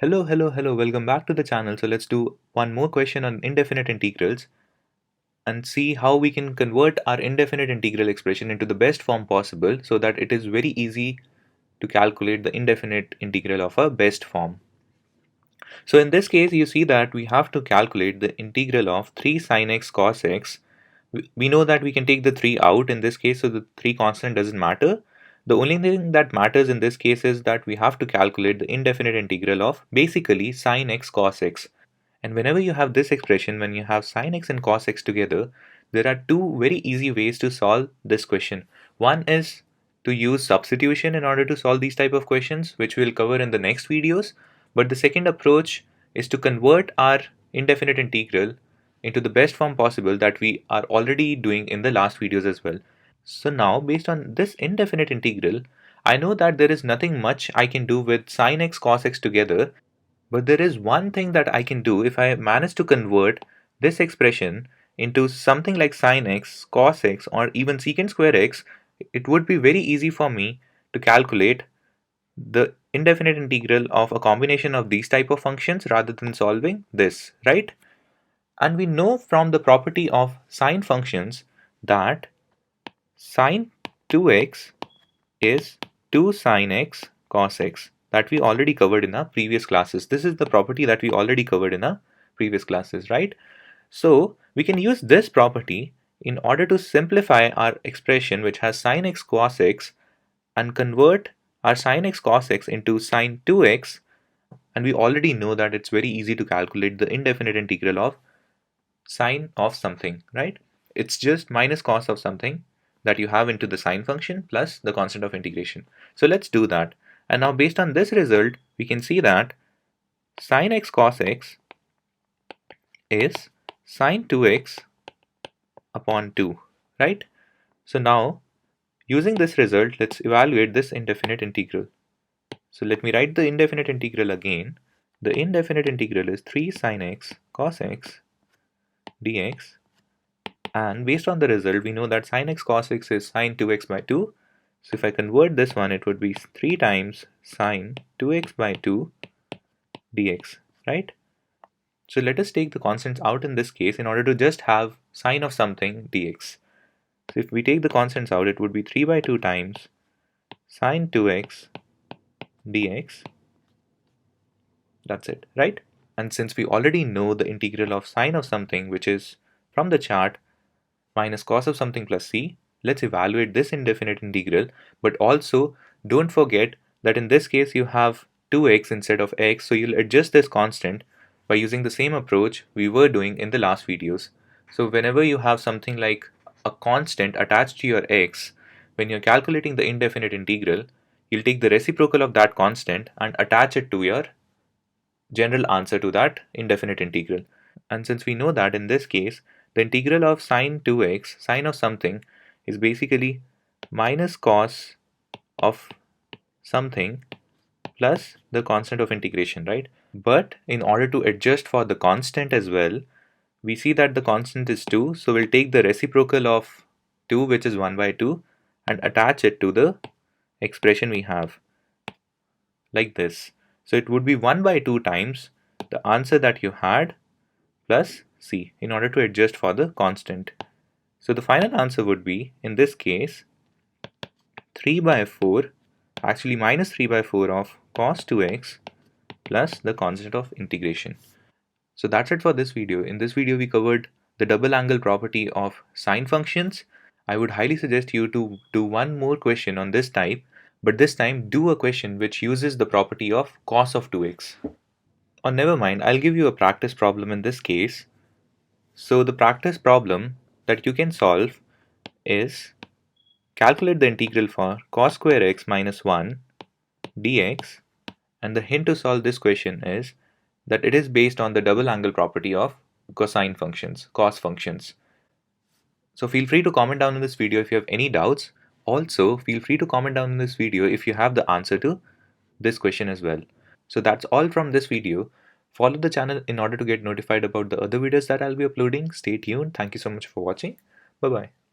Hello, welcome back to the channel. So let's do one more question on indefinite integrals and see how we can convert our indefinite integral expression into the best form possible so that it is very easy to calculate the indefinite integral of a best form. So in this case, you see that we have to calculate the integral of 3 sine x cos x. We know that we can take the 3 out in this case, so the 3 constant doesn't matter. The only thing that matters in this case is that we have to calculate the indefinite integral of basically sine x cos x. And whenever you have this expression, when you have sine x and cos x together, there are two very easy ways to solve this question. One is to use substitution in order to solve these type of questions, which we'll cover in the next videos. But the second approach is to convert our indefinite integral into the best form possible that we are already doing in the last videos as well. So now, based on this indefinite integral, I know that there is nothing much I can do with sine x cos x together, but there is one thing that I can do. If I manage to convert this expression into something like sine x, cos x, or even secant square x, it would be very easy for me to calculate the indefinite integral of a combination of these type of functions rather than solving this, right? And we know from the property of sine functions that sine 2x is 2 sine x cos x that we already covered in our previous classes. This is the property that we already covered in our previous classes, right? So we can use this property in order to simplify our expression which has sine x cos x and convert our sine x cos x into sine 2x, and we already know that it's very easy to calculate the indefinite integral of sine of something, right? It's just minus cos of something that you have into the sine function plus the constant of integration. So let's do that. And now based on this result, we can see that sine x cos x is sine 2x upon 2, right? So now using this result, let's evaluate this indefinite integral. So let me write the indefinite integral again. The indefinite integral is 3 sine x cos x dx, and based on the result we know that sine x cos x is sine 2x by 2. So if I convert this one, it would be 3 times sine 2x by 2 dx, right? So let us take the constants out in this case in order to just have sine of something dx. So if we take the constants out, it would be 3 by 2 times sine 2x dx. That's it, right? And since we already know the integral of sine of something, which is from the chart minus cos of something plus c, let's evaluate this indefinite integral. But also don't forget that in this case you have 2x instead of x, so you'll adjust this constant by using the same approach we were doing in the last videos. So whenever you have something like a constant attached to your x, when you're calculating the indefinite integral, you'll take the reciprocal of that constant and attach it to your general answer to that indefinite integral. And since we know that in this case, the integral of sine 2x, sine of something, is basically minus cos of something plus the constant of integration, right? But in order to adjust for the constant as well, we see that the constant is 2, so we'll take the reciprocal of 2, which is 1 by 2, and attach it to the expression we have, like this. So it would be 1 by 2 times the answer that you had plus c in order to adjust for the constant. So the final answer would be, in this case, 3 by 4, actually minus 3 by 4 of cos 2x plus the constant of integration. So that's it for this video. In this video we covered the double angle property of sine functions. I would highly suggest you to do one more question on this type, but this time do a question which uses the property of cos of 2x. Or never mind, I'll give you a practice problem in this case. So the practice problem that you can solve is calculate the integral for cos square x minus 1 dx, and the hint to solve this question is that it is based on the double angle property of cosine functions, cos functions. So feel free to comment down in this video if you have any doubts. Also feel free to comment down in this video if you have the answer to this question as well. So that's all from this video. Follow the channel in order to get notified about the other videos that I'll be uploading. Stay tuned. Thank you so much for watching. Bye bye.